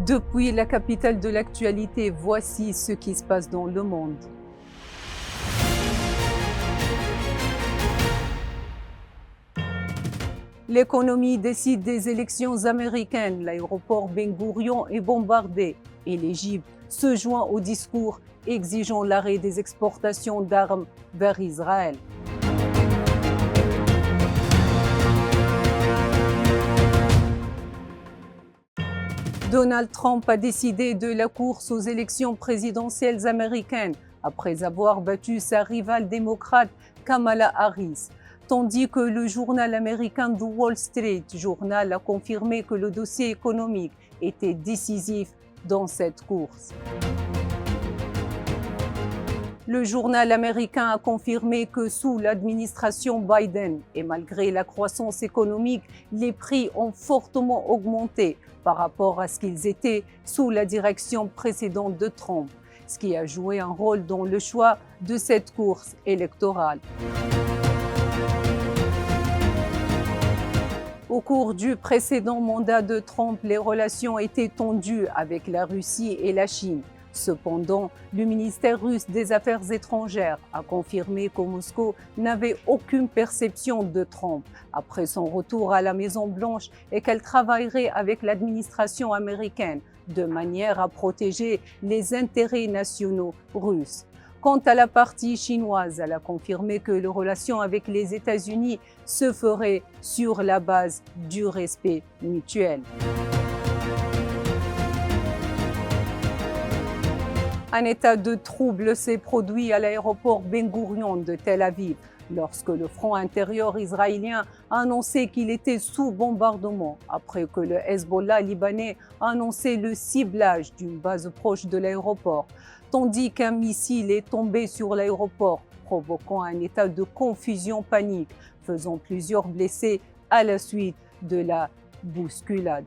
Depuis la capitale de l'actualité, voici ce qui se passe dans le monde. L'économie décide des élections américaines. L'aéroport Ben Gourion est bombardé et l'Égypte se joint au discours exigeant l'arrêt des exportations d'armes vers Israël. Donald Trump a décidé de la course aux élections présidentielles américaines après avoir battu sa rivale démocrate Kamala Harris, tandis que le journal américain The Wall Street Journal a confirmé que le dossier économique était décisif dans cette course. Le journal américain a confirmé que sous l'administration Biden, et malgré la croissance économique, les prix ont fortement augmenté par rapport à ce qu'ils étaient sous la direction précédente de Trump, ce qui a joué un rôle dans le choix de cette course électorale. Au cours du précédent mandat de Trump, les relations étaient tendues avec la Russie et la Chine. Cependant, le ministère russe des Affaires étrangères a confirmé que Moscou n'avait aucune perception de Trump après son retour à la Maison-Blanche et qu'elle travaillerait avec l'administration américaine de manière à protéger les intérêts nationaux russes. Quant à la partie chinoise, elle a confirmé que les relations avec les États-Unis se feraient sur la base du respect mutuel. Un état de trouble s'est produit à l'aéroport Ben Gourion de Tel Aviv lorsque le front intérieur israélien a annoncé qu'il était sous bombardement après que le Hezbollah libanais a annoncé le ciblage d'une base proche de l'aéroport, tandis qu'un missile est tombé sur l'aéroport, provoquant un état de confusion panique, faisant plusieurs blessés à la suite de la bousculade.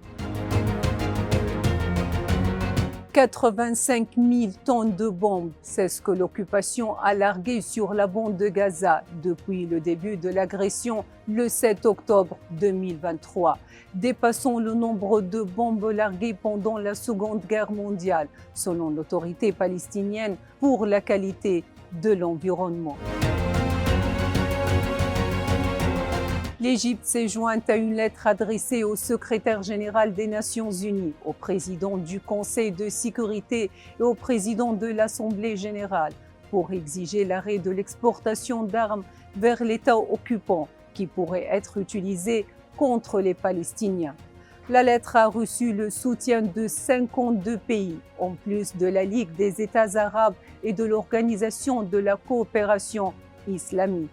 85 000 tonnes de bombes, c'est ce que l'occupation a largué sur la bande de Gaza depuis le début de l'agression le 7 octobre 2023, dépassant le nombre de bombes larguées pendant la Seconde Guerre mondiale, selon l'autorité palestinienne pour la qualité de l'environnement. L'Égypte s'est jointe à une lettre adressée au secrétaire général des Nations Unies, au président du Conseil de sécurité et au président de l'Assemblée générale pour exiger l'arrêt de l'exportation d'armes vers l'État occupant qui pourrait être utilisées contre les Palestiniens. La lettre a reçu le soutien de 52 pays, en plus de la Ligue des États arabes et de l'Organisation de la coopération islamique.